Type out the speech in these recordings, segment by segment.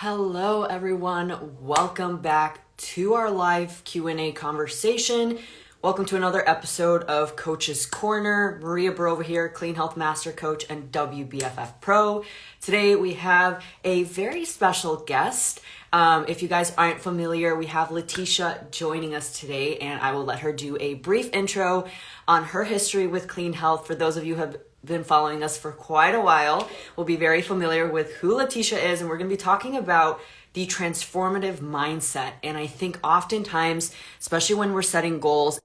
Hello everyone, welcome back to our live Q&A conversation. Welcome to another episode of Coach's Corner. Maria Birova here, Clean Health Master Coach and WBFF Pro. Today we have a very special guest. If you guys aren't familiar, we have Leticia joining us today, and I will let her do a brief intro on her history with clean health. For those of you who have been following us for quite a while will be very familiar with who Leticia is, and we're going to be talking about the transformative mindset. And I think oftentimes, especially when we're setting goals,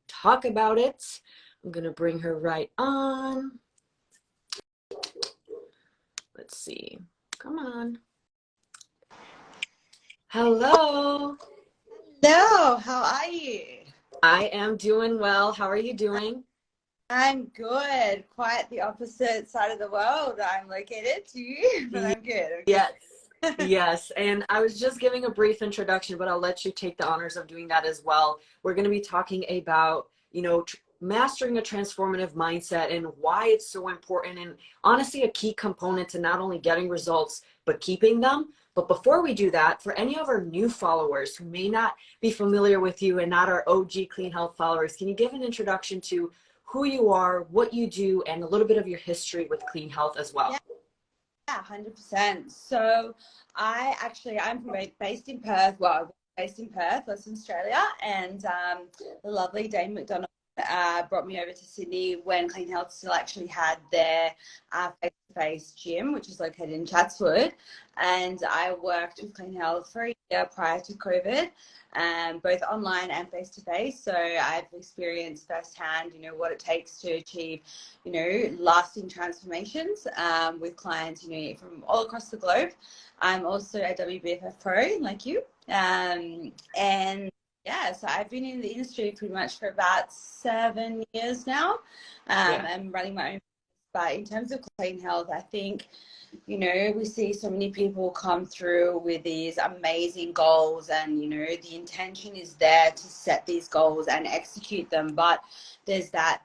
talk about it. I'm going to bring her right on. Let's see. Come on. Hello. Hello, how are you? I am doing well. How are you doing? I'm good. Quite the opposite side of the world I'm located to you, but I'm good. Yes. Yes. And I was just giving a brief introduction, but I'll let you take the honors of doing that as well. We're going to be talking about, mastering a transformative mindset and why it's so important, and honestly, a key component to not only getting results, but keeping them. But before we do that, for any of our new followers who may not be familiar with you and not our OG Clean Health followers, can you give an introduction to who you are, what you do, and a little bit of your history with clean health as well? Yeah, 100%. So I'm based in Perth. Well, based in Perth, Western Australia, and the lovely Dane McDonald brought me over to Sydney when Clean Health still actually had their face-to-face gym, which is located in Chatswood. And I worked with Clean Health for a year prior to COVID, both online and face-to-face. So I've experienced firsthand, what it takes to achieve, lasting transformations with clients, from all across the globe. I'm also a WBFF Pro, like you. And yeah, so I've been in the industry pretty much for about 7 years now. I'm running my own. But in terms of clean health, I think, we see so many people come through with these amazing goals, and, the intention is there to set these goals and execute them. But there's that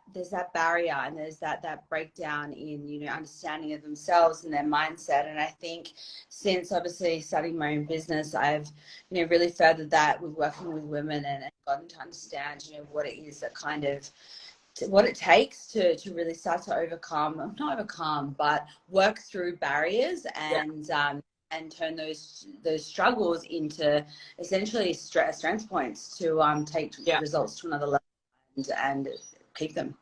barrier, and there's that breakdown in, understanding of themselves and their mindset. And I think since obviously starting my own business, I've, really furthered that with working with women and gotten to understand, what it is that what it takes to really start to not overcome, but work through barriers and turn those struggles into essentially strength points to take results to another level and keep them.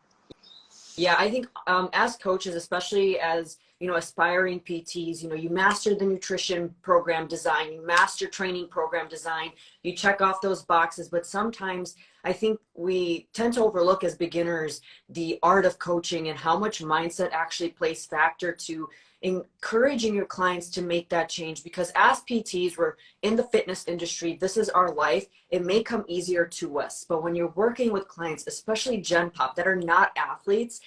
Yeah, I think as coaches, especially as, aspiring PTs, you master the nutrition program design, you master training program design, you check off those boxes. But sometimes I think we tend to overlook as beginners the art of coaching and how much mindset actually plays factor to encouraging your clients to make that change. Because as PTs, we're in the fitness industry, this is our life. It may come easier to us, but when you're working with clients, especially Gen Pop that are not athletes,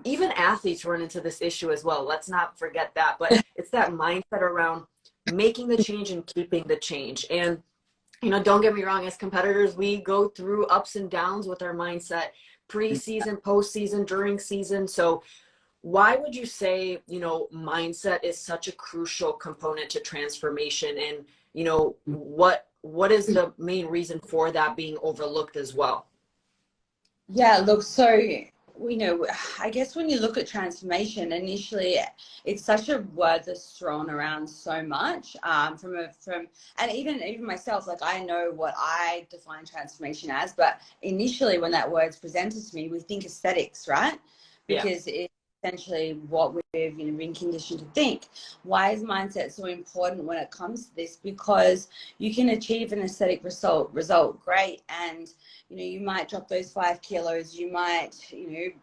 even athletes run into this issue as well. Let's not forget that. But it's that mindset around making the change and keeping the change. And, don't get me wrong, as competitors, we go through ups and downs with our mindset, pre-season, post-season, during season. So why would you say, mindset is such a crucial component to transformation? And, what is the main reason for that being overlooked as well? Yeah, look, so, I guess when you look at transformation, initially it's such a word that's thrown around so much and even myself, like I know what I define transformation as, but initially when that word's presented to me, we think aesthetics, right? Because it's essentially what we've been conditioned to think. Why is mindset so important when it comes to this? Because you can achieve an aesthetic result, great, and you might drop those 5 kilos, you might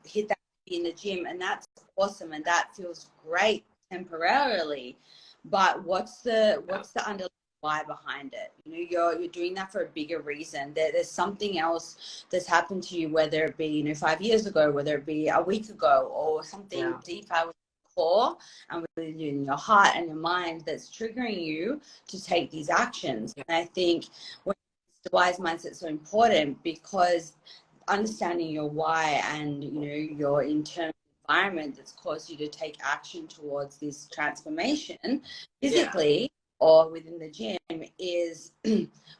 hit that in the gym, and that's awesome, and that feels great temporarily. But what's the underlying why behind it? You're doing that for a bigger reason. There's something else that's happened to you, whether it be 5 years ago, whether it be a week ago, or something deeper with your core and within your heart and your mind that's triggering you to take these actions. And I think the wise mindset is so important, because understanding your why and your internal environment that's caused you to take action towards this transformation physically or within the gym is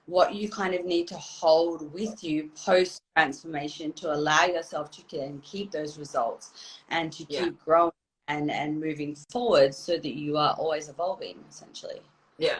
what you kind of need to hold with you post transformation to allow yourself to keep those results and to keep growing and moving forward so that you are always evolving, essentially. Yeah,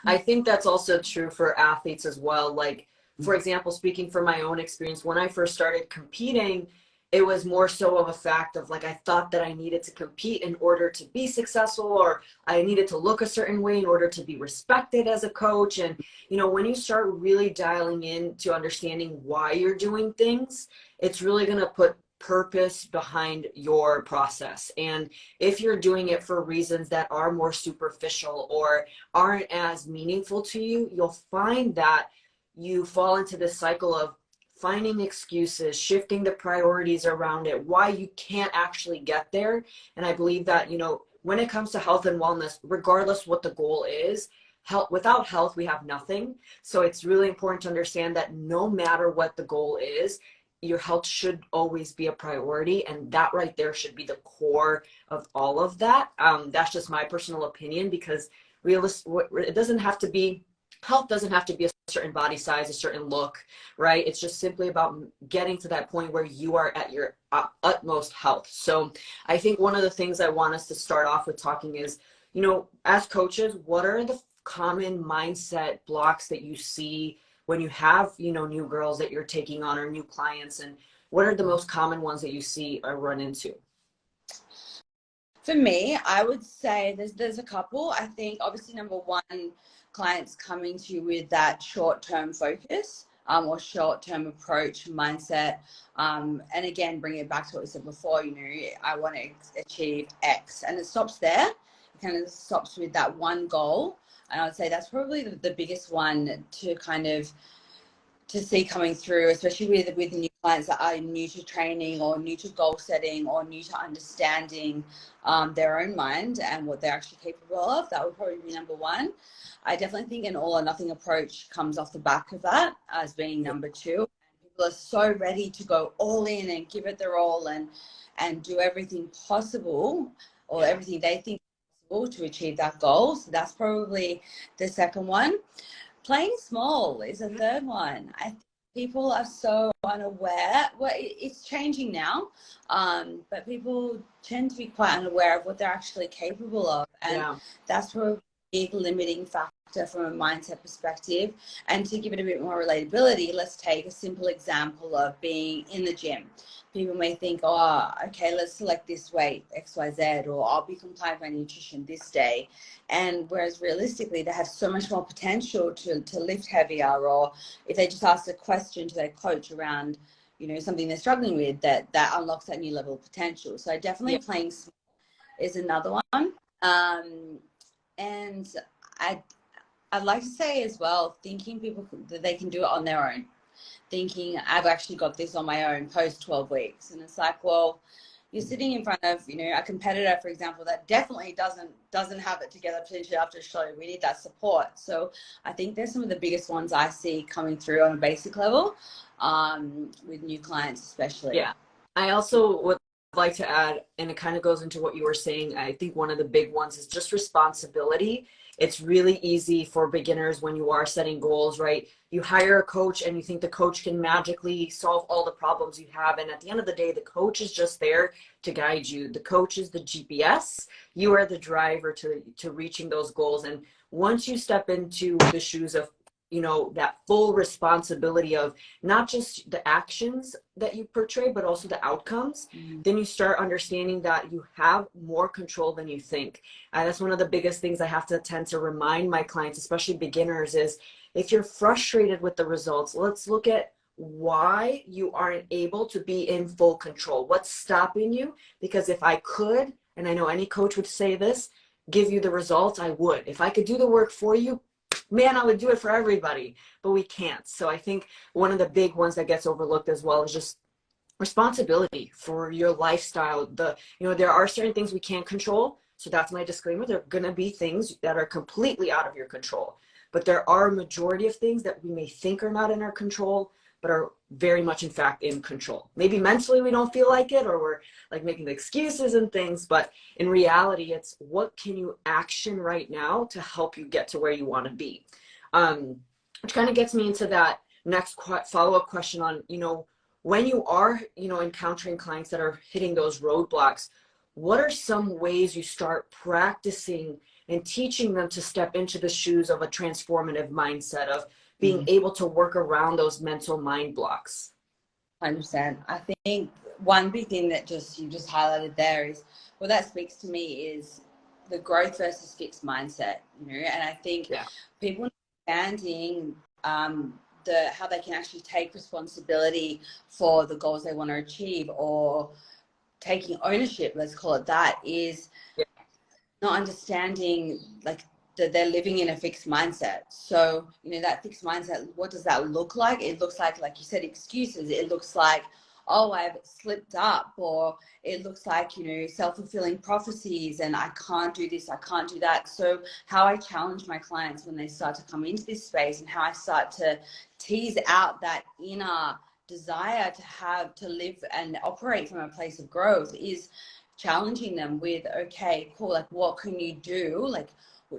I think that's also true for athletes as well. Like, for example, speaking from my own experience, when I first started competing, it was more so of a fact of like, I thought that I needed to compete in order to be successful, or I needed to look a certain way in order to be respected as a coach. And, you know, when you start really dialing in to understanding why you're doing things, it's really going to put purpose behind your process. And if you're doing it for reasons that are more superficial or aren't as meaningful to you, you'll find that you fall into this cycle of finding excuses, shifting the priorities around it, why you can't actually get there. And I believe that, you know, when it comes to health and wellness, regardless what the goal is, without health, we have nothing. So it's really important to understand that no matter what the goal is, your health should always be a priority. And that right there should be the core of all of that. That's just my personal opinion, because it doesn't have to be, health doesn't have to be a certain body size, a certain look, right? It's just simply about getting to that point where you are at your utmost health. So I think one of the things I want us to start off with talking is, you know, as coaches, what are the common mindset blocks that you see when you have, you know, new girls that you're taking on or new clients, and what are the most common ones that you see or run into? For me, I would say there's a couple. I think obviously number one, clients coming to you with that short-term focus or short-term approach mindset. And again, bring it back to what we said before, you know, I want to achieve X, and it stops there. It kind of stops with that one goal. And I would say that's probably the biggest one to kind of to see coming through, especially with new clients that are new to training or new to goal setting or new to understanding their own mind and what they're actually capable of. That would probably be number one. I definitely think an all or nothing approach comes off the back of that as being number two. People are so ready to go all in and give it their all and do everything possible or everything they think possible to achieve that goal. So that's probably the second one. Playing small is a third one. I think people are so unaware. Well, it's changing now, but people tend to be quite unaware of what they're actually capable of. And that's probably a big limiting factor from a mindset perspective. And to give it a bit more relatability, let's take a simple example of being in the gym. People may think, oh, okay, let's select this weight, XYZ, or I'll be compliant with my nutrition this day. And whereas realistically, they have so much more potential to lift heavier, or if they just ask a question to their coach around, you know, something they're struggling with, that unlocks that new level of potential. So definitely playing small is another one. And I'd like to say as well, thinking people that they can do it on their own. Thinking I've actually got this on my own post 12 weeks. And it's like, well, you're sitting in front of, you know, a competitor, for example, that definitely doesn't have it together potentially after a show. We need that support. So I think there's some of the biggest ones I see coming through on a basic level with new clients especially. Yeah. I also would like to add, and it kind of goes into what you were saying, I think one of the big ones is just responsibility. It's really easy for beginners when you are setting goals, right? You hire a coach and you think the coach can magically solve all the problems you have. And at the end of the day, the coach is just there to guide you. The coach is the GPS. You are the driver to reaching those goals. And once you step into the shoes of, you know, that full responsibility of not just the actions that you portray, but also the outcomes, then you start understanding that you have more control than you think. That's one of the biggest things I have to tend to remind my clients, especially beginners, is if you're frustrated with the results, let's look at why you aren't able to be in full control. What's stopping you? Because if I could, and I know any coach would say this, give you the results, I would. If I could do the work for you, man, I would do it for everybody, but we can't. So I think one of the big ones that gets overlooked as well is just responsibility for your lifestyle. You know, there are certain things we can't control. So that's my disclaimer. There are going to be things that are completely out of your control, but there are a majority of things that we may think are not in our control but are very much in fact in control. Maybe mentally we don't feel like it, or we're like making excuses and things, but in reality, it's what can you action right now to help you get to where you want to be? Which kind of gets me into that next follow-up question on, when you are, encountering clients that are hitting those roadblocks, what are some ways you start practicing and teaching them to step into the shoes of a transformative mindset of being able to work around those mental mind blocks? 100%. I think one big thing that you just highlighted there is, well, that speaks to me is the growth versus fixed mindset, and I think people understanding how they can actually take responsibility for the goals they want to achieve, or taking ownership, let's call it that, is not understanding like that they're living in a fixed mindset. So, that fixed mindset, what does that look like? It looks like you said, excuses. It looks like, oh, I've slipped up, or it looks like, self-fulfilling prophecies, and I can't do this, I can't do that. So how I challenge my clients when they start to come into this space, and how I start to tease out that inner desire to live and operate from a place of growth, is challenging them with, okay, cool, like what can you do? Like,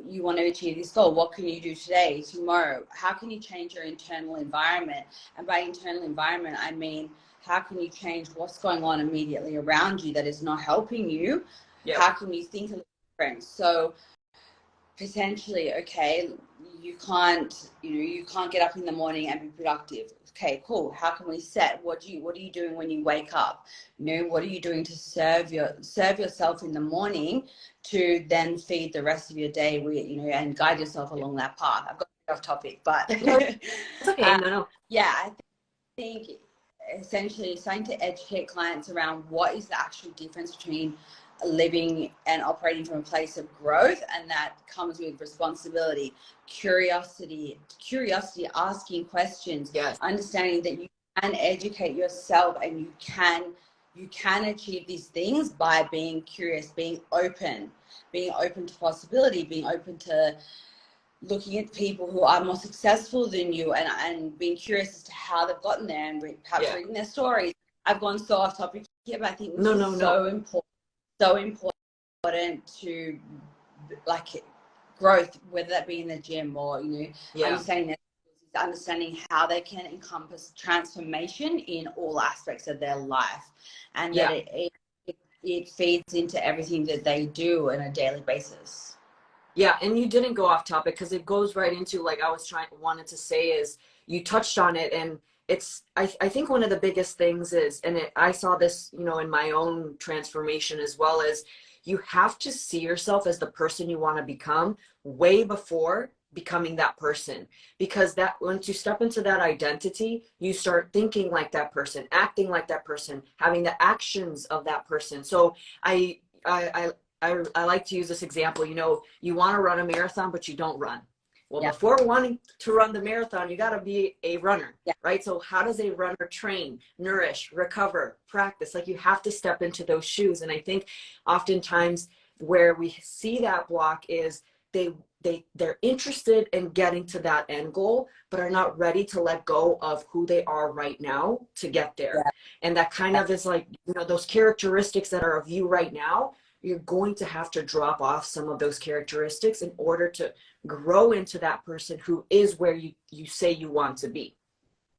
you want to achieve this goal, what can you do today, tomorrow? How can you change your internal environment? And by internal environment, I mean, how can you change what's going on immediately around you that is not helping you? How can you think a little different? So potentially, okay, you can't get up in the morning and be productive. Okay, cool. How can we set, what are you doing when you wake up? What are you doing to serve yourself in the morning to then feed the rest of your day and guide yourself along that path? I've got off topic, but it's okay. No. Yeah, I think essentially starting to educate clients around what is the actual difference between living and operating from a place of growth, and that comes with responsibility, curiosity, asking questions, understanding that you can educate yourself, and you can achieve these things by being curious, being open to possibility, being open to looking at people who are more successful than you, and being curious as to how they've gotten there, and perhaps reading their stories. I've gone so off topic here, but I think this is so important to like growth, whether that be in the gym or understanding how they can encompass transformation in all aspects of their life, and that it feeds into everything that they do on a daily basis. Yeah, and you didn't go off topic, because it goes right into, like I wanted to say, is you touched on it, and it's I think one of the biggest things is, and I saw this in my own transformation as well, as you have to see yourself as the person you want to become way before becoming that person, because that once you step into that identity, you start thinking like that person, acting like that person, having the actions of that person. So I like to use this example. You want to run a marathon, but you don't run. Well, before wanting to run the marathon, you got to be a runner, right? So how does a runner train, nourish, recover, practice? Like, you have to step into those shoes. And I think oftentimes where we see that block is they're interested in getting to that end goal, but are not ready to let go of who they are right now to get there. And that kind of is like, those characteristics that are of you right now, you're going to have to drop off some of those characteristics in order to grow into that person who is where you say you want to be.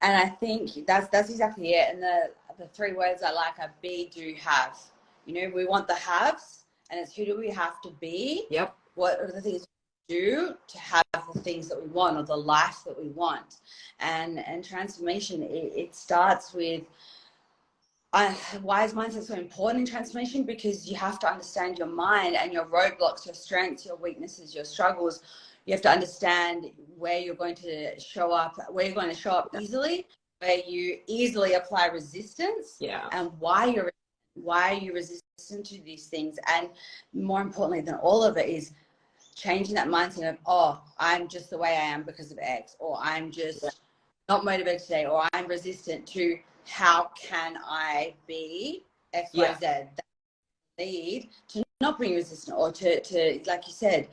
And I think that's exactly it. And the three words I like are be, do, have. We want the haves, and it's who do we have to be? What are the things we do to have the things that we want, or the life that we want? And transformation, it starts with, why is mindset so important in transformation? Because you have to understand your mind and your roadblocks, your strengths, your weaknesses, your struggles. You have to understand where you're going to show up, easily, where you easily apply resistance, and why are you resistant to these things. And more importantly than all of it is changing that mindset of, oh, I'm just the way I am because of X, or I'm just not motivated today, or I'm resistant to, how can I be X, Y, Z? That lead to not being resistant, or to like you said,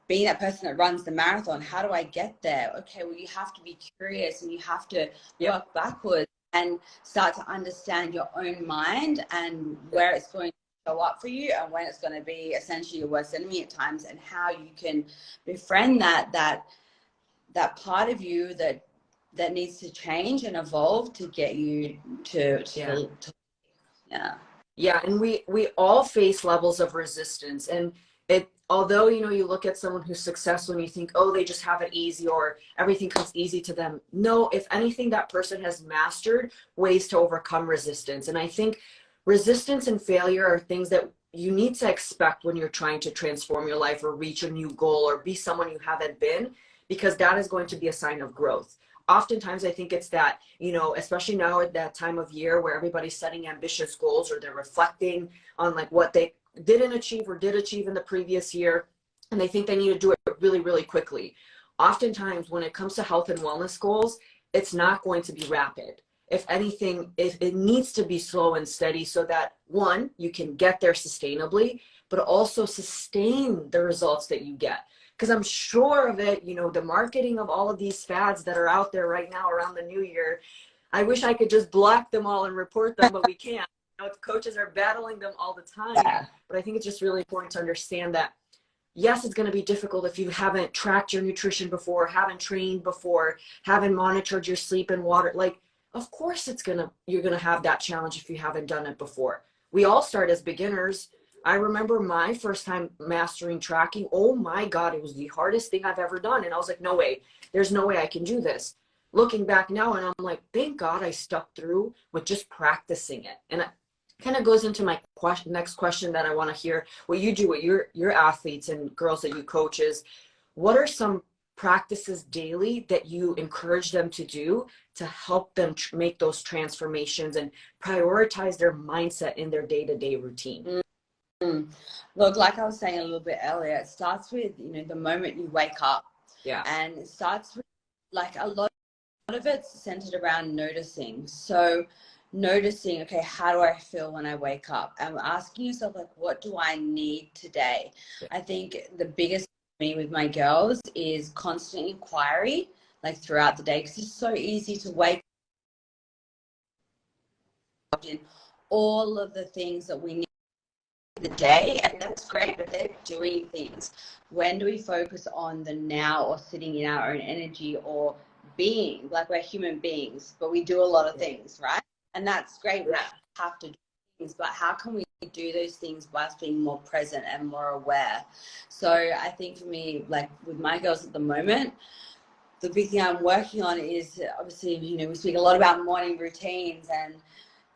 being that person that runs the marathon, how do I get there? Okay, well, you have to be curious and you have to work backwards and start to understand your own mind and where it's going to show up for you and when it's going to be essentially your worst enemy at times, and how you can befriend that part of you that needs to change and evolve to get you to Yeah, and we all face levels of resistance, and although you look at someone who's successful and you think, oh, they just have it easy or everything comes easy to them. No, if anything, that person has mastered ways to overcome resistance. And I think resistance and failure are things that you need to expect when you're trying to transform your life or reach a new goal or be someone you haven't been, because that is going to be a sign of growth. Oftentimes I think it's that, especially now at that time of year where everybody's setting ambitious goals or they're reflecting on like what they didn't achieve or did achieve in the previous year, and they think they need to do it really, really quickly. Oftentimes when it comes to health and wellness goals, it's not going to be rapid. If anything, it needs to be slow and steady so that, one, you can get there sustainably, but also sustain the results that you get. Because I'm sure of it, the marketing of all of these fads that are out there right now around the new year, I wish I could just block them all and report them, but we can't. Coaches are battling them all the time. But I think it's just really important to understand that, yes, it's going to be difficult if you haven't tracked your nutrition before, haven't trained before, haven't monitored your sleep and water. Like, of course you're going to have that challenge if you haven't done it before. We all start as beginners. I remember my first time mastering tracking. Oh my God, it was the hardest thing I've ever done. And I was like, no way, there's no way I can do this. Looking back now, and I'm like, thank God I stuck through with just practicing it. And it kind of goes into my next question that I want to hear. What you do with your athletes and girls that you coach is, what are some practices daily that you encourage them to do to help them make those transformations and prioritize their mindset in their day-to-day routine? Look, like I was saying a little bit earlier, it starts with, the moment you wake up. Yeah. And it starts with, like, a lot of it's centered around noticing. So noticing, okay, how do I feel when I wake up? And asking yourself, like, what do I need today? Yeah. I think the biggest for me with my girls is constant inquiry, like throughout the day, because it's so easy to wake up in all of the things that we need the day, and that's great, but they're doing things. When do we focus on the now, or sitting in our own energy, or being like we're human beings, but we do a lot of things, right? And that's great. We have to do things, but how can we do those things by being more present and more aware? So I think for me, like with my girls at the moment, the big thing I'm working on is obviously, we speak a lot about morning routines, and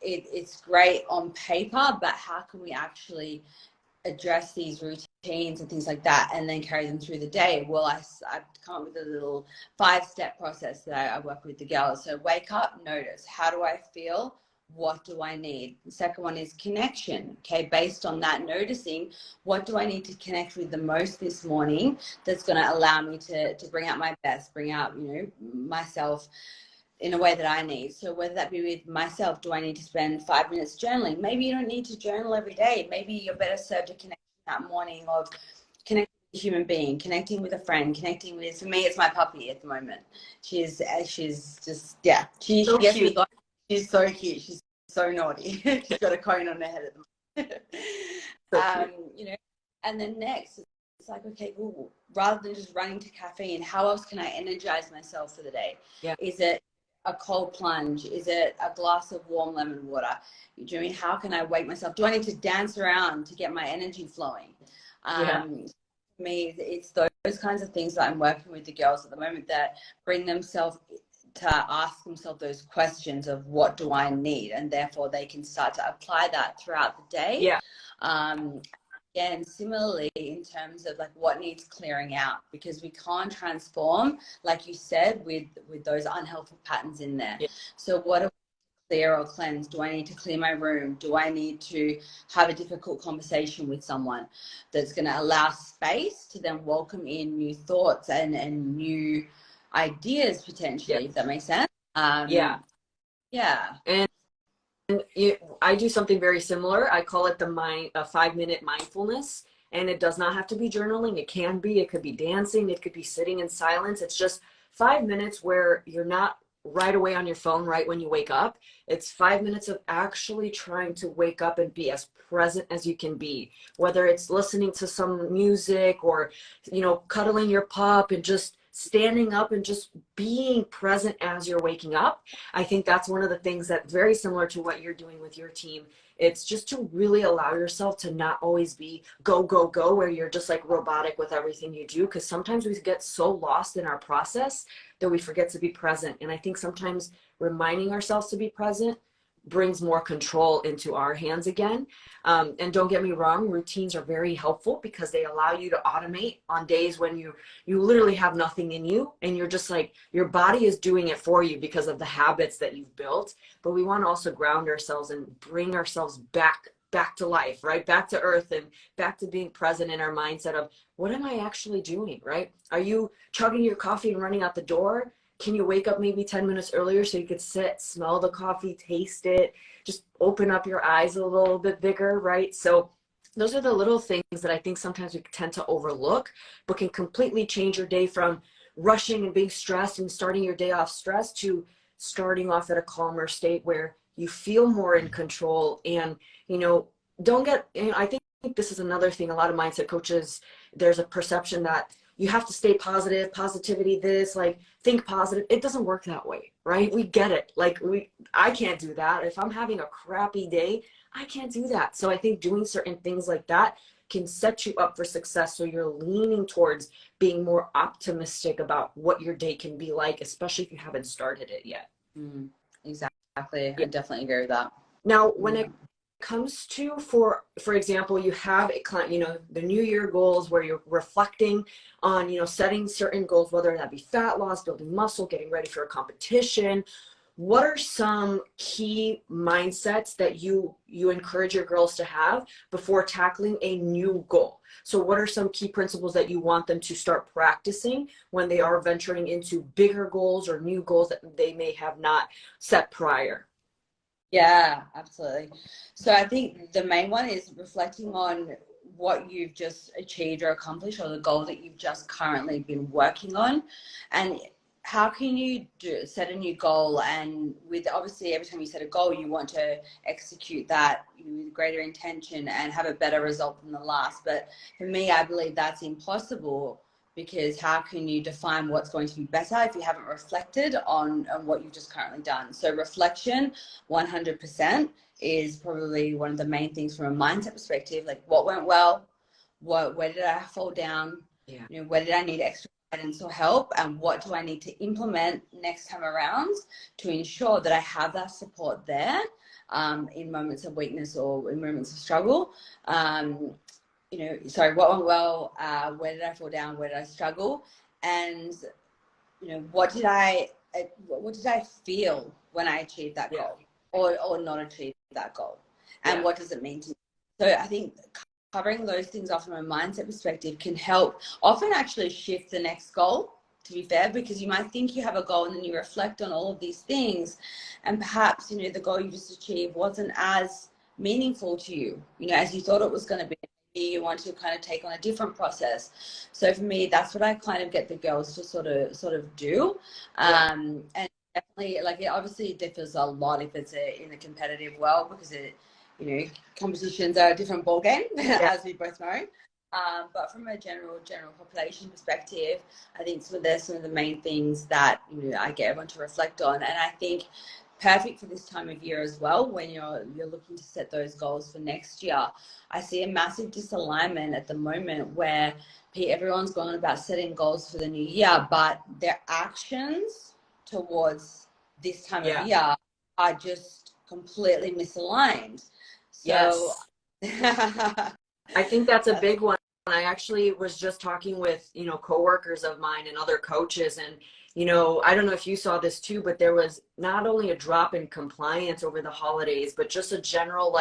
it's great on paper, but how can we actually address these routines and things like that and then carry them through the day? Well, I've come up with a little 5-step process that I work with the girls. So wake up, notice, how do I feel? What do I need? The second one is connection. Okay, based on that noticing, what do I need to connect with the most this morning that's going to allow me to bring out my best, bring out, myself in a way that I need. So whether that be with myself, do I need to spend 5 minutes journaling? Maybe you don't need to journal every day. Maybe you're better served to connect that morning of connecting with a human being, connecting with a friend, connecting with, for me, it's my puppy at the moment. She's just, she So gets cute. me going. She's so cute. She's so naughty. She's got a cone on her head at the moment. And then next, it's like, okay, well, rather than just running to caffeine, how else can I energize myself for the day? Yeah. Is it a cold plunge? Is it a glass of warm lemon water? Do you mean, how can I wake myself? Do I need to dance around to get my energy flowing? For me, it's those kinds of things that I'm working with the girls at the moment that bring themselves to ask themselves those questions of what do I need, and therefore they can start to apply that throughout the day. And similarly, in terms of like what needs clearing out, because we can't transform, like you said, with those unhelpful patterns in there. So what do I clear or cleanse? Do I need to clear my room? Do I need to have a difficult conversation with someone that's going to allow space to then welcome in new thoughts and new ideas potentially, if that makes sense? And I do something very similar. I call it the 5-minute mindfulness. And it does not have to be journaling. It could be dancing. It could be sitting in silence. It's just 5 minutes where you're not right away on your phone right when you wake up. It's 5 minutes of actually trying to wake up and be as present as you can be, whether it's listening to some music or, cuddling your pup and just standing up and just being present as you're waking up. I think that's one of the things that very similar to what you're doing with your team. It's just to really allow yourself to not always be go, go, go, where you're just like robotic with everything you do. Because sometimes we get so lost in our process that we forget to be present. And I think sometimes reminding ourselves to be present brings more control into our hands again. And don't get me wrong, routines are very helpful because they allow you to automate on days when you literally have nothing in you and you're just like, your body is doing it for you because of the habits that you've built. But we want to also ground ourselves and bring ourselves back to life, right? Back to earth and back to being present in our mindset of what am I actually doing, right? Are you chugging your coffee and running out the door? Can you wake up maybe 10 minutes earlier so you could sit, smell the coffee, taste it, just open up your eyes a little bit bigger, right? So those are the little things that I think sometimes we tend to overlook, but can completely change your day from rushing and being stressed and starting your day off stressed to starting off at a calmer state where you feel more in control. And, I think this is another thing. A lot of mindset coaches, there's a perception that you have to stay positive, positivity, think positive. It doesn't work that way, right? We get it. I can't do that. If I'm having a crappy day, I can't do that. So I think doing certain things like that can set you up for success. So you're leaning towards being more optimistic about what your day can be like, especially if you haven't started it yet. Exactly. I definitely agree with that. Now, when it comes to, for example, you have a client, the New Year goals where you're reflecting on, setting certain goals, whether that be fat loss, building muscle, getting ready for a competition. What are some key mindsets that you encourage your girls to have before tackling a new goal? So what are some key principles that you want them to start practicing when they are venturing into bigger goals or new goals that they may have not set prior? Yeah, absolutely. So I think the main one is reflecting on what you've just achieved or accomplished, or the goal that you've just currently been working on, and how can you set a new goal. And with, obviously, every time you set a goal, you want to execute that with greater intention and have a better result than the last. But for me, I believe that's impossible, because how can you define what's going to be better if you haven't reflected on what you've just currently done? So reflection, 100%, is probably one of the main things from a mindset perspective. Like, what went well? Where did I fall down? Yeah. Where did I need extra guidance or help? And what do I need to implement next time around to ensure that I have that support there in moments of weakness or in moments of struggle? What went well, where did I fall down, where did I struggle, and what did I feel when I achieved that goal, or not achieved that goal, and what does it mean to me? So I think covering those things off from a mindset perspective can help often actually shift the next goal, to be fair, because you might think you have a goal and then you reflect on all of these things, and perhaps the goal you just achieved wasn't as meaningful to you, as you thought it was going to be. You want to kind of take on a different process. So for me, that's what I kind of get the girls to sort of do. And definitely, it obviously differs a lot if it's in the competitive world, because competitions are a different ballgame, as we both know. But from a general population perspective, I think there's some of the main things that I get everyone to reflect on. And I think perfect for this time of year as well, when you're looking to set those goals for next year. I see a massive disalignment at the moment where everyone's going about setting goals for the new year, but their actions towards this time of year are just completely misaligned. So I think that's a big one. I actually was just talking with, coworkers of mine and other coaches, and I don't know if you saw this too, but there was not only a drop in compliance over the holidays, but just a general,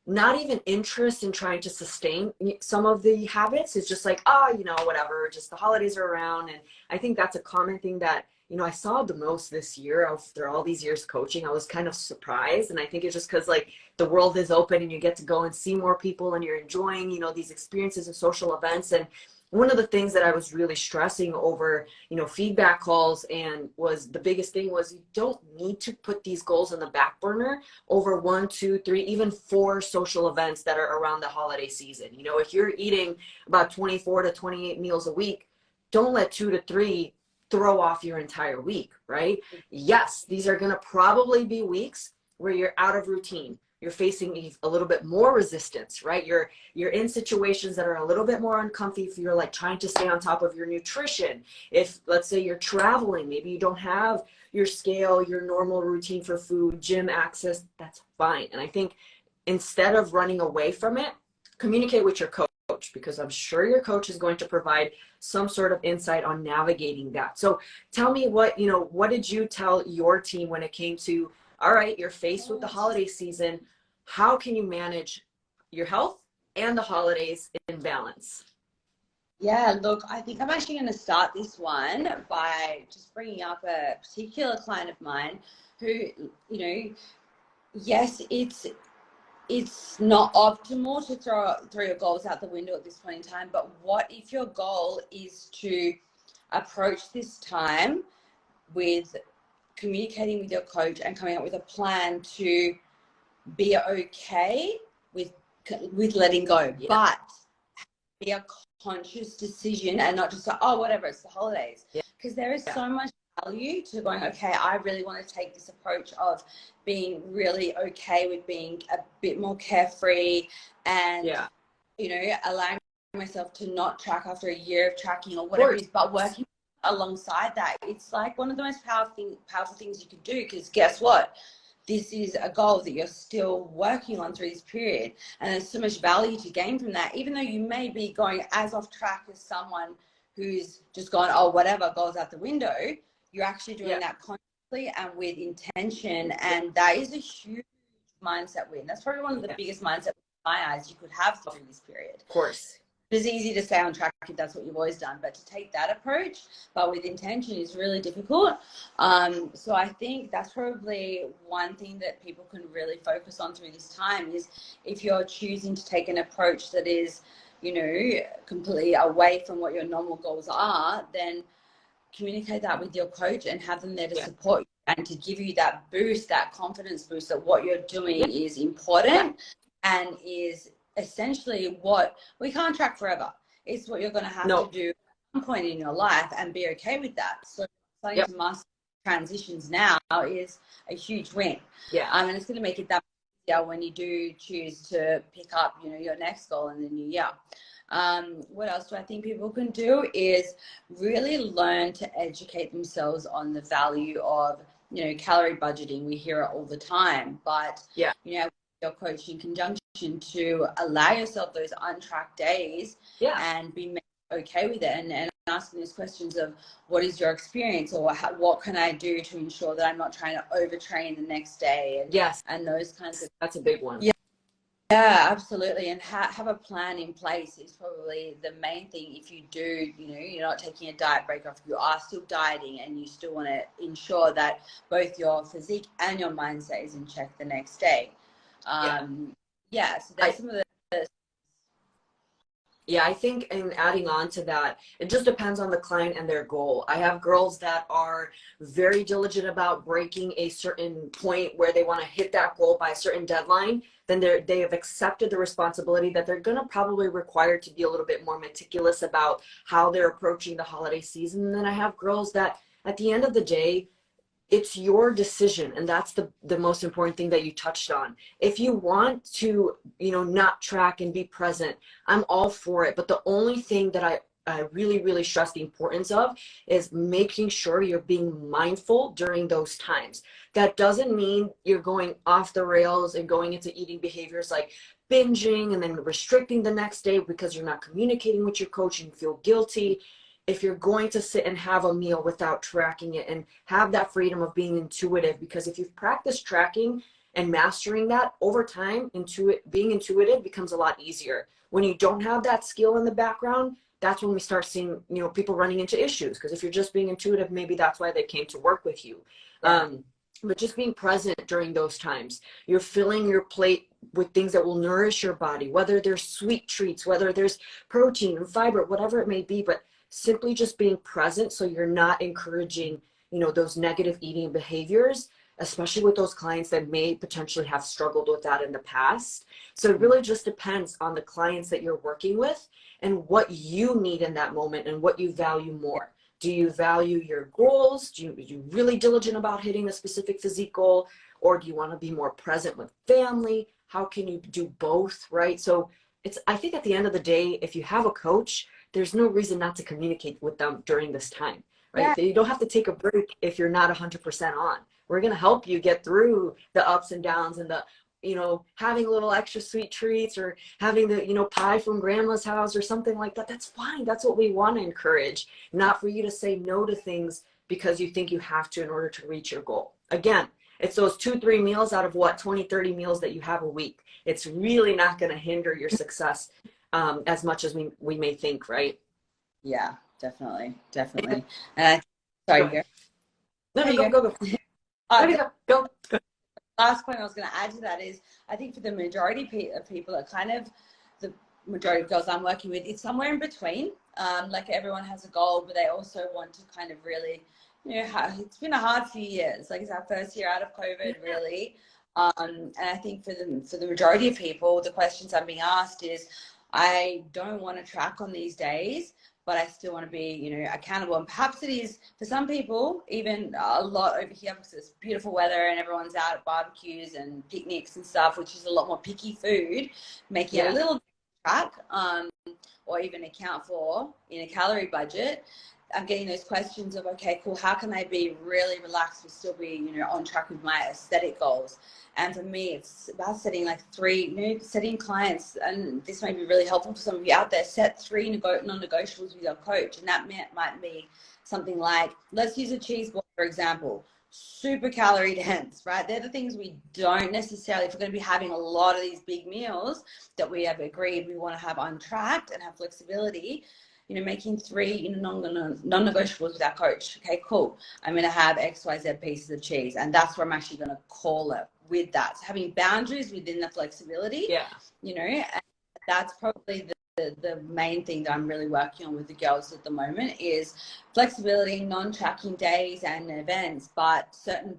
not even interest in trying to sustain some of the habits. It's just whatever, just the holidays are around. And I think that's a common thing that I saw the most this year after all these years coaching. I was kind of surprised. And I think it's just because like the world is open and you get to go and see more people and you're enjoying, these experiences and social events. And one of the things that I was really stressing over, feedback calls and was the biggest thing was you don't need to put these goals on the back burner over 1, 2, 3, even 4 social events that are around the holiday season. If you're eating about 24 to 28 meals a week, don't let 2 to 3 throw off your entire week, right? Yes, these are going to probably be weeks where you're out of routine. You're facing a little bit more resistance, right? You're in situations that are a little bit more uncomfy if you're like trying to stay on top of your nutrition. If let's say you're traveling, maybe you don't have your scale, your normal routine for food, gym access, that's fine. And I think instead of running away from it, communicate with your coach, because I'm sure your coach is going to provide some sort of insight on navigating that. So tell me what did you tell your team when it came to, all right, you're faced with the holiday season. How can you manage your health and the holidays in balance? Yeah, look, I think I'm actually going to start this one by just bringing up a particular client of mine who, yes, it's not optimal to throw your goals out the window at this point in time, but what if your goal is to approach this time with communicating with your coach and coming up with a plan to be okay with letting go, but be a conscious decision and not just like, oh, whatever, it's the holidays. Because there is so much value to going, okay, I really want to take this approach of being really okay with being a bit more carefree and, allowing myself to not track after a year of tracking or whatever it is, but working alongside that. It's like one of the most powerful things you can do, because guess what? This is a goal that you're still working on through this period, and there's so much value to gain from that, even though you may be going as off track as someone who's just gone, oh, whatever, goes out the window. You're actually doing that consciously and with intention, and that is a huge mindset win. That's probably one of the biggest mindset in my eyes you could have through this period. Of course. It's easy to stay on track if that's what you've always done, but to take that approach, but with intention, is really difficult. So I think that's probably one thing that people can really focus on through this time is if you're choosing to take an approach that is, completely away from what your normal goals are, then communicate that with your coach and have them there to support you and to give you that boost, that confidence boost that what you're doing is important and is essentially what we can't track forever. It's what you're going to have to do at some point in your life and be okay with that. So starting to master transitions now is a huge win. And it's going to make it that much easier when you do choose to pick up, your next goal in the new year. What else do I think people can do is really learn to educate themselves on the value of, calorie budgeting. We hear it all the time, but your coach in conjunction to allow yourself those untracked days and be okay with it, and asking those questions of what is your experience, or what can I do to ensure that I'm not trying to overtrain the next day, and those kinds of. That's a big one. Yeah, absolutely. And have a plan in place is probably the main thing. If you do, you're not taking a diet break off, you are still dieting and you still want to ensure that both your physique and your mindset is in check the next day. So there's some of the. I think, and adding on to that, it just depends on the client and their goal. I have girls that are very diligent about breaking a certain point where they want to hit that goal by a certain deadline. Then they have accepted the responsibility that they're going to probably require to be a little bit more meticulous about how they're approaching the holiday season. And then I have girls that at the end of the day, it's your decision, and that's the most important thing that you touched on. If you want to, not track and be present, I'm all for it. But the only thing that I really, really stress the importance of is making sure you're being mindful during those times. That doesn't mean you're going off the rails and going into eating behaviors like binging and then restricting the next day because you're not communicating with your coach and you feel guilty. If you're going to sit and have a meal without tracking it and have that freedom of being intuitive, because if you've practiced tracking and mastering that over time, being intuitive becomes a lot easier. When you don't have that skill in the background, that's when we start seeing, you know, people running into issues. Because if you're just being intuitive, maybe that's why they came to work with you. Yeah. But just being present during those times, you're filling your plate with things that will nourish your body, whether there's sweet treats, whether there's protein and fiber, whatever it may be, but simply just being present so you're not encouraging, you know, those negative eating behaviors, especially with those clients that may potentially have struggled with that in the past. So it really just depends on the clients that you're working with and what you need in that moment and what you value more. Do you value your goals? Are you really diligent about hitting a specific physique goal? Or do you want to be more present with family? How can you do both, right? So I think at the end of the day, if you have a coach, there's no reason not to communicate with them during this time, right? Yeah. You don't have to take a break if you're not 100% on. We're going to help you get through the ups and downs and the, you know, having a little extra sweet treats or having the, you know, pie from grandma's house or something like that. That's fine. That's what we want to encourage, not for you to say no to things because you think you have to in order to reach your goal. Again, it's those 2-3 meals out of what, 20-30 meals that you have a week. It's really not going to hinder your success as much as we may think, right? Yeah, definitely. And sorry, Go No, you go. Go. Last point I was going to add to that is, I think for the majority of people, are kind of the majority of girls I'm working with, it's somewhere in between. Like everyone has a goal, but they also want to kind of really, you know, it's been a hard few years. Like it's our first year out of COVID, really. And I think for the majority of people, the questions I'm being asked is, I don't want to track on these days, but I still want to be, you know, accountable. And perhaps it is for some people, even a lot over here because it's beautiful weather and everyone's out at barbecues and picnics and stuff, which is a lot more picky food, making it a little track or even account for in a calorie budget. I'm getting those questions of, okay, cool, how can I be really relaxed but still be, you know, on track with my aesthetic goals? And for me, it's about setting like setting clients, and this may be really helpful for some of you out there, set 3 non-negotiables with your coach. And that might be something like, let's use a cheese ball, for example, super calorie dense, right? They're the things we don't necessarily, if we're going to be having a lot of these big meals that we have agreed we want to have untracked and have flexibility, you know, making 3, you know, non-negotiables with our coach. Okay, cool. I'm going to have XYZ pieces of cheese, and that's where I'm actually going to call it with that. So having boundaries within the flexibility, you know, and that's probably the main thing that I'm really working on with the girls at the moment is flexibility, non-tracking days and events, but certain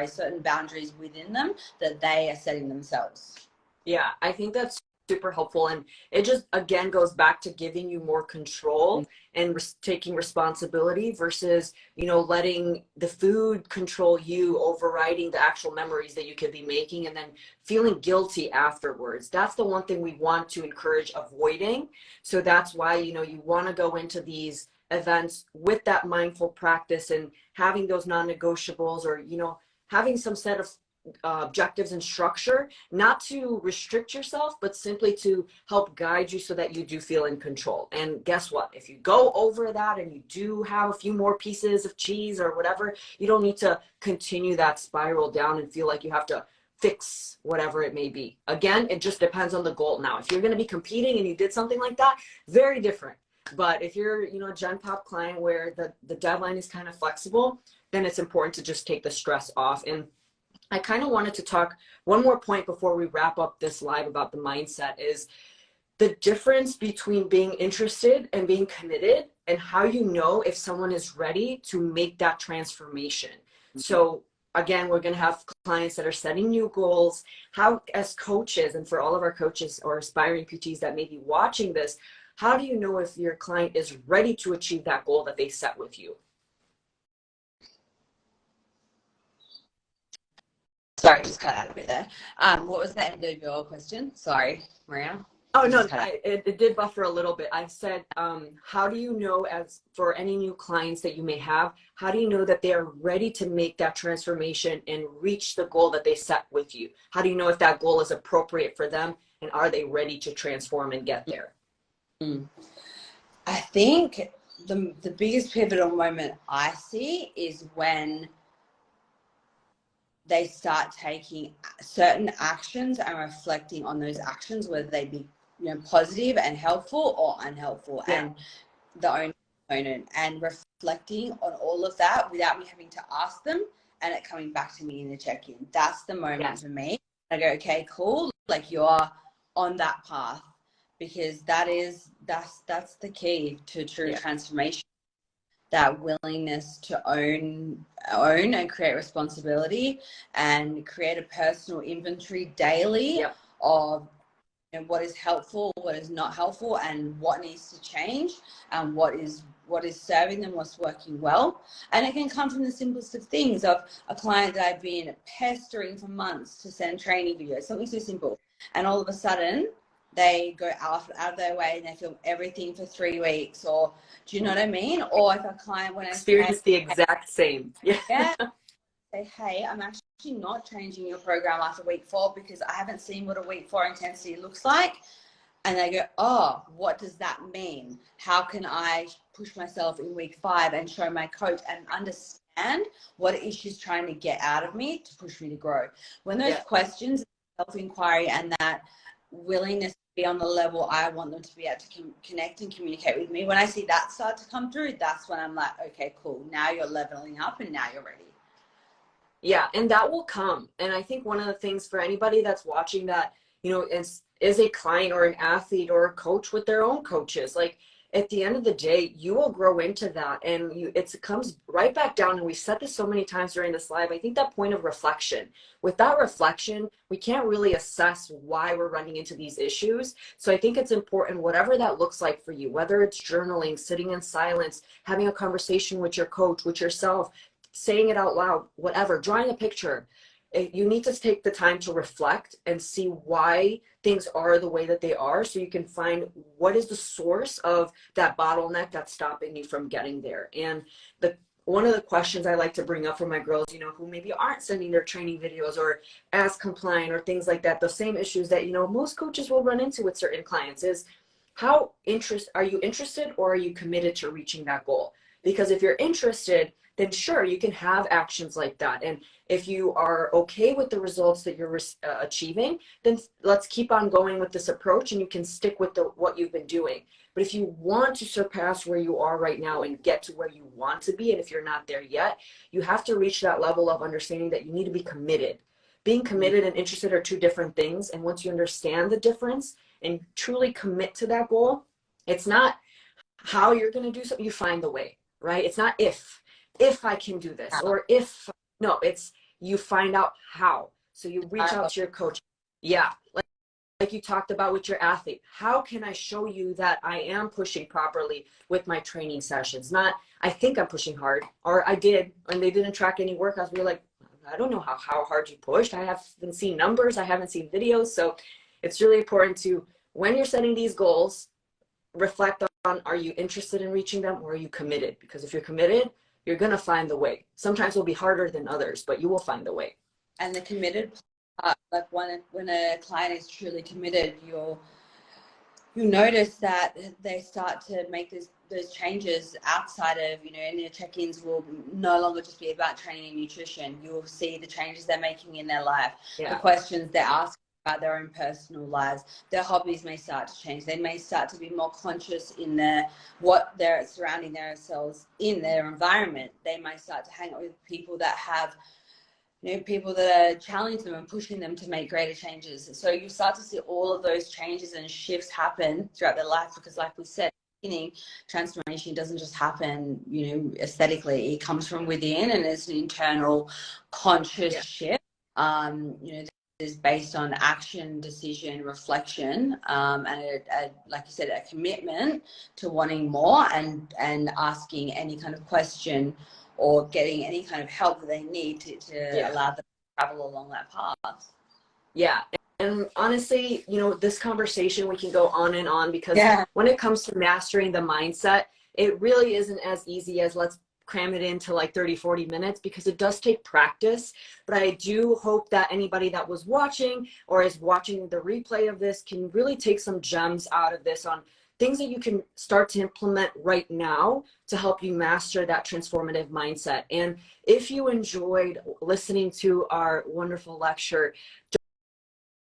certain boundaries within them that they are setting themselves. Yeah, I think that's super helpful. And it just, again, goes back to giving you more control and taking responsibility versus, you know, letting the food control you, overriding the actual memories that you could be making and then feeling guilty afterwards. That's the one thing we want to encourage avoiding. So that's why, you know, you want to go into these events with that mindful practice and having those non-negotiables, or, you know, having some set of objectives and structure, not to restrict yourself, but simply to help guide you so that you do feel in control. And guess what? If you go over that and you do have a few more pieces of cheese or whatever, you don't need to continue that spiral down and feel like you have to fix whatever it may be. Again, it just depends on the goal. Now, if you're going to be competing and you did something like that, very different. But if you're, you know, a Gen Pop client where the deadline is kind of flexible, then it's important to just take the stress off. And I kind of wanted to talk one more point before we wrap up this live about the mindset is the difference between being interested and being committed, and how you know if someone is ready to make that transformation. So again, we're going to have clients that are setting new goals. How, as coaches, and for all of our coaches or aspiring PTs that may be watching this, how do you know if your client is ready to achieve that goal that they set with you? Sorry, just cut out a bit there. What was the end of your question? Sorry, Maria. Oh, no, it did buffer a little bit. I said, how do you know, as for any new clients that you may have, how do you know that they are ready to make that transformation and reach the goal that they set with you? How do you know if that goal is appropriate for them, and are they ready to transform and get there? I think the biggest pivotal moment I see is when they start taking certain actions and reflecting on those actions, whether they be positive and helpful or unhelpful, Yeah. and the owner component, and reflecting on all of that without me having to ask them, and it coming back to me in the check-in. That's the moment for me. I go, okay, cool, like you're on that path, because that's the key to true transformation. That willingness to own and create responsibility and create a personal inventory daily of what is helpful, what is not helpful, and what needs to change, and what is serving them, what's working well. And it can come from the simplest of things, of a client that I've been pestering for months to send training videos, something so simple, and all of a sudden they go out of their way and they film everything for 3 weeks. Or do you know what I mean? Or if a client, when I experience the exact same. Yeah. Say, hey, I'm actually not changing your program after week 4 because I haven't seen what a week 4 intensity looks like. And they go, oh, what does that mean? How can I push myself in week 5 and show my coach and understand what is she's trying to get out of me to push me to grow? When those questions, self-inquiry, and that willingness to be on the level I want them to be able to connect and communicate with me, when I see that start to come through, that's when I'm like, okay, cool. Now you're leveling up and now you're ready. Yeah, and that will come. And I think one of the things for anybody that's watching that, is a client or an athlete or a coach with their own coaches, like at the end of the day, you will grow into that, and it comes right back down. And we said this so many times during this live. I think that point of reflection, with that reflection, we can't really assess why we're running into these issues. So I think it's important, whatever that looks like for you, whether it's journaling, sitting in silence, having a conversation with your coach, with yourself, saying it out loud, whatever, drawing a picture. You need to take the time to reflect and see why things are the way that they are, so you can find what is the source of that bottleneck that's stopping you from getting there. And one of the questions I like to bring up for my girls, who maybe aren't sending their training videos or as compliant or things like that, the same issues that, most coaches will run into with certain clients, is are you interested, or are you committed to reaching that goal? Because if you're interested, then sure, you can have actions like that. And if you are okay with the results that you're achieving, then let's keep on going with this approach, and you can stick with what you've been doing. But if you want to surpass where you are right now and get to where you want to be, and if you're not there yet, you have to reach that level of understanding that you need to be committed. Being committed and interested are two different things. And once you understand the difference and truly commit to that goal, it's not how you're going to do something, you find the way, right? It's not if I can do this, or no, it's you find out how. So you reach out to your coach. Yeah. Like you talked about with your athlete, how can I show you that I am pushing properly with my training sessions? Not, I think I'm pushing hard, or I did, and they didn't track any workouts. We're like, I don't know how hard you pushed. I haven't seen numbers. I haven't seen videos. So it's really important to, when you're setting these goals, reflect on, are you interested in reaching them, or are you committed? Because if you're committed, you're going to find the way. Sometimes it'll be harder than others, but you will find the way. And the committed part, like when a client is truly committed, you notice that they start to make those changes outside of, and their check-ins will no longer just be about training and nutrition. You will see the changes they're making in their life, the questions they're asking about their own personal lives. Their hobbies may start to change. They may start to be more conscious in what they're surrounding themselves in their environment. They might start to hang out with people that have, people that are challenging them and pushing them to make greater changes. So you start to see all of those changes and shifts happen throughout their life, because like we said, transformation doesn't just happen, aesthetically. It comes from within, and it's an internal conscious shift. Is based on action, decision, reflection, and like you said, a commitment to wanting more, and asking any kind of question or getting any kind of help that they need to allow them to travel along that path. Yeah. And honestly, this conversation, we can go on and on, because when it comes to mastering the mindset, it really isn't as easy as let's cram it into like 30-40 minutes, because it does take practice. But I do hope that anybody that was watching or is watching the replay of this can really take some gems out of this, on things that you can start to implement right now to help you master that transformative mindset. And if you enjoyed listening to our wonderful lecture,